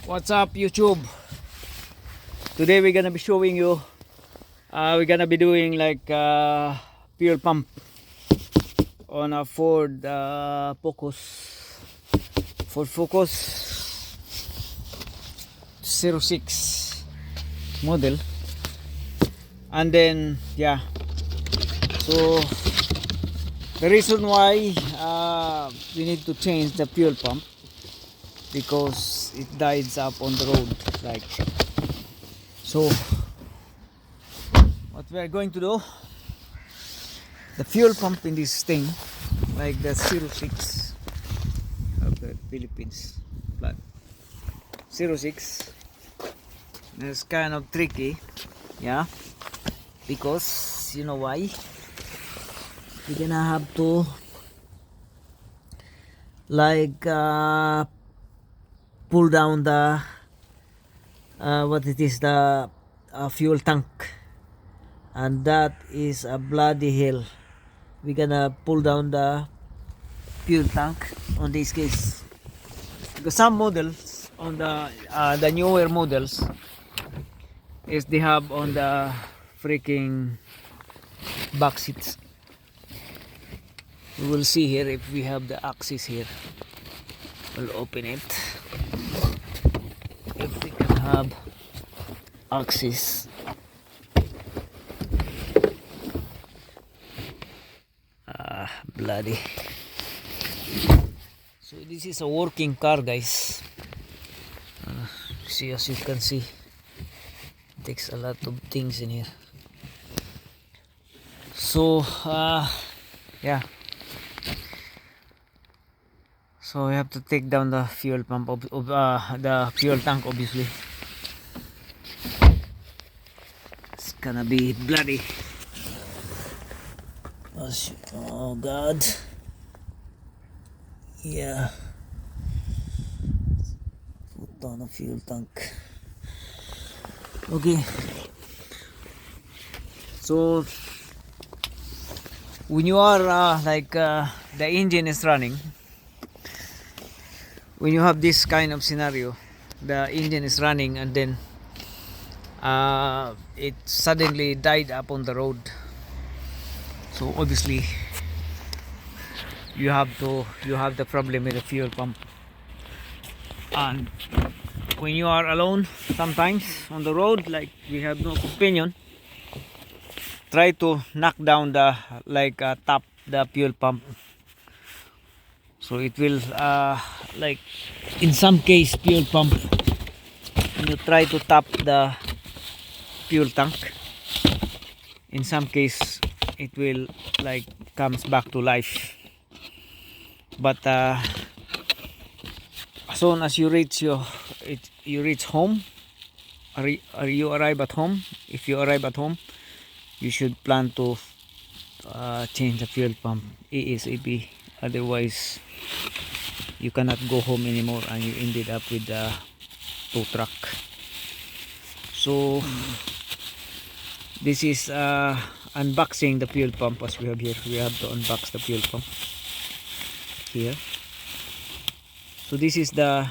What's up, YouTube? Today we're gonna be showing you we're gonna be doing like fuel pump on a Ford Focus 06 model. And then yeah, so the reason why we need to change the fuel pump, because it dies up on the road like so. What we are going to do, the fuel pump in this thing, like the 06 of the Philippines flag 06, is kind of tricky, yeah, because you know why. We're gonna have to like pull down the what it is, the fuel tank, and that is a bloody hell. We're gonna pull down the fuel tank on this case, because some models on the newer models is they have on the freaking back seats. We will see here if we have the axis here. We'll open it if we can have axis. Bloody. So this is a working car, guys. See, as you can see, it takes a lot of things in here. So yeah, so we have to take down the fuel pump of the fuel tank, obviously. It's gonna be bloody. Oh god, yeah. Put down the fuel tank. Okay, so when you are the engine is running, when you have this kind of scenario, the engine is running and then it suddenly died up on the road. So obviously you have the problem with the fuel pump. And when you are alone sometimes on the road, like we have no companion, try to knock down the tap the fuel pump, so it will like in some case fuel pump, when you try to tap the fuel tank, in some case it will like comes back to life. But as soon as you reach home, or you arrive at home, if you arrive at home, you should plan to change the fuel pump ASAP. Otherwise you cannot go home anymore and you ended up with the tow truck. So this is unboxing the fuel pump. As we have here, we have to unbox the fuel pump here. So this is the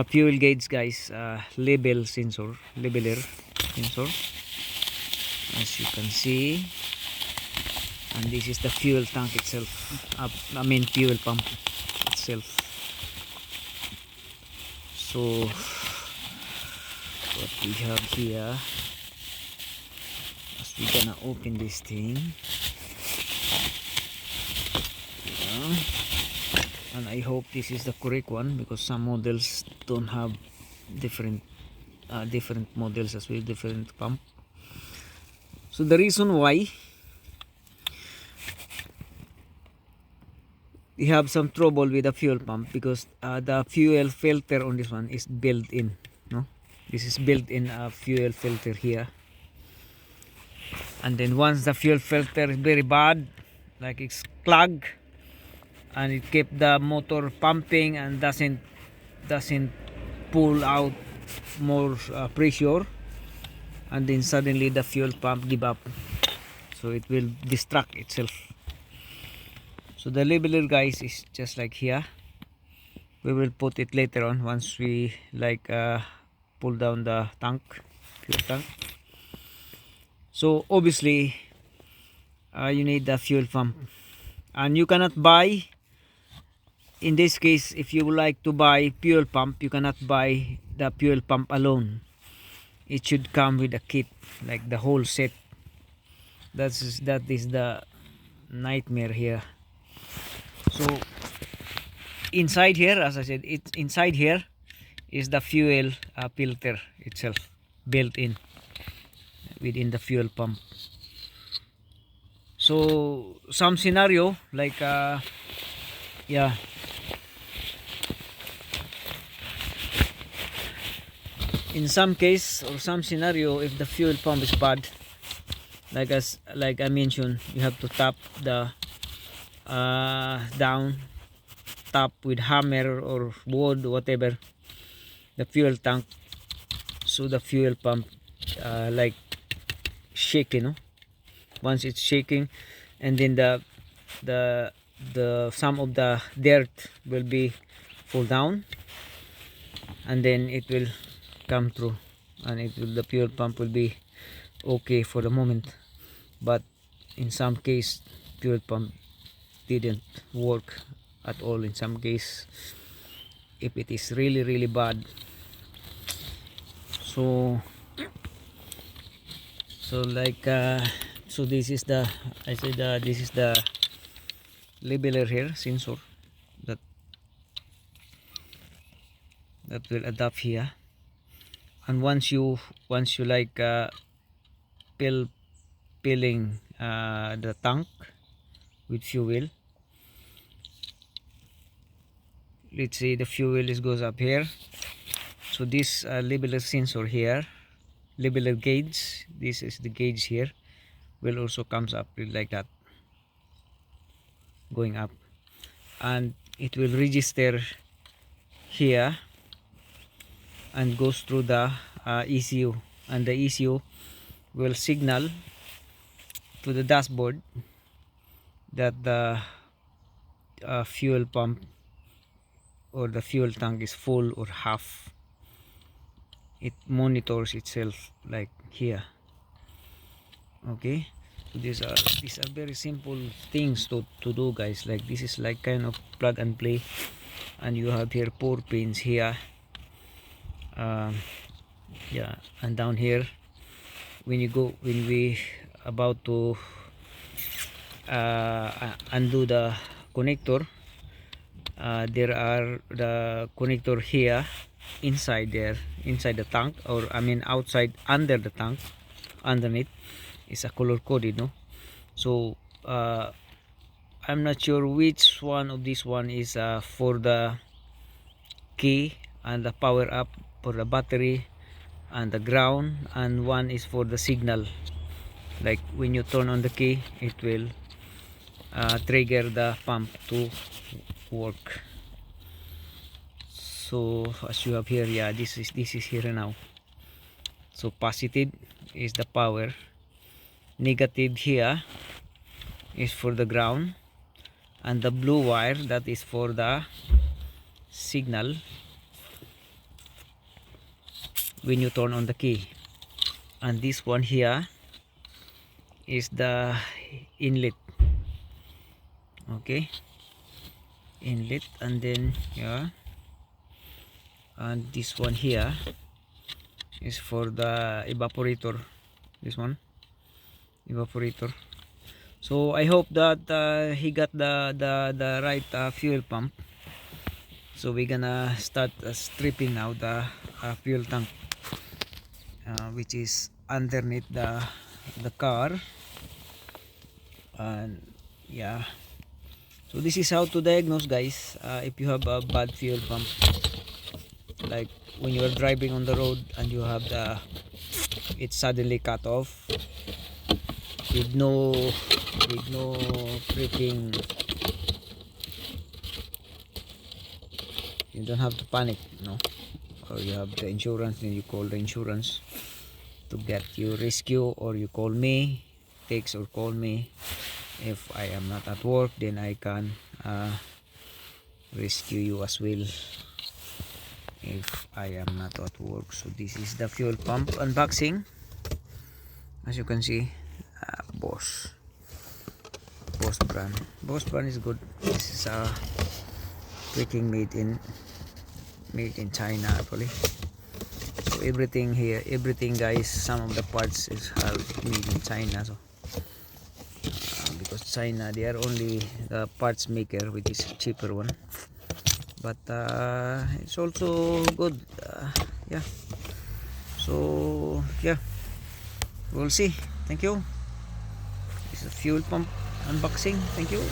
fuel gauge, guys, leveler sensor, as you can see. And this is the fuel tank itself, fuel pump itself. So what we have here, as we're gonna open this thing, yeah. And I hope this is the correct one, because some models don't have different models as well, different pump. So the reason why we have some trouble with the fuel pump, because the fuel filter on this one is built in. No, this is built in a fuel filter here, and then once the fuel filter is very bad, like it's clogged, and it kept the motor pumping and doesn't pull out more pressure, and then suddenly the fuel pump give up, so it will destruct itself. So the leveler, guys, is just like here. We will put it later on once we like pull down the tank, fuel tank. So obviously you need the fuel pump, and you cannot buy, in this case, if you would like to buy fuel pump, you cannot buy the fuel pump alone. It should come with a kit, like the whole set. That is the nightmare here. So inside here, as I said, it's inside here is the fuel filter itself, built in within the fuel pump. So some scenario like yeah, in some case or some scenario, if the fuel pump is bad, like I mentioned, you have to tap the down, tap with hammer or wood, whatever, the fuel tank, so the fuel pump like shaking, no? Once it's shaking, and then the some of the dirt will be fall down, and then it will come through, and the fuel pump will be okay for the moment. But in some case, fuel pump didn't work at all. In some case, if it is really bad, so like so this is the, I said, this is the leveler here, sensor that will adapt here. And once you like filling the tank with fuel, let's say the fuel goes up here, so this leveler sensor here, leveler gauge, this is the gauge here, will also comes up like that, going up, and it will register here and goes through the ECU, and the ECU will signal to the dashboard that the fuel pump or the fuel tank is full or half. It monitors itself like here. Okay, so these are very simple things to do, guys. Like this is like kind of plug and play, and you have here 4 pins here, yeah, and down here when we about to undo the connector, there are the connector here inside there, inside the tank, or I mean outside, under the tank, underneath is a color coded, no? So I'm not sure which one of this one is for the key and the power up for the battery and the ground, and one is for the signal, like when you turn on the key, it will trigger the pump to work. So as you have here, yeah, this is here now. So positive is the power, negative here is for the ground, and the blue wire, that is for the signal when you turn on the key, and this one here is the inlet. Okay, inlet, and then yeah, and this one here is for the evaporator, this one evaporator. So I hope that he got the right fuel pump. So we're gonna start stripping now the fuel tank, which is underneath the car, and yeah, so this is how to diagnose, guys, if you have a bad fuel pump, like when you are driving on the road and you have it suddenly cut off with no freaking, you don't have to panic, no, or you have the insurance, then you call the insurance to get you rescue, or you call me, text or call me. If I am not at work, then I can rescue you as well if I am not at work. So this is the fuel pump unboxing. As you can see, Bosch brand. Bosch brand is good. This is freaking made in China actually. So everything here, everything guys, some of the parts is made in China. So because China, they are only the parts maker, which is cheaper one, but it's also good. Yeah, so yeah, we'll see. Thank you. This is a fuel pump unboxing. Thank you.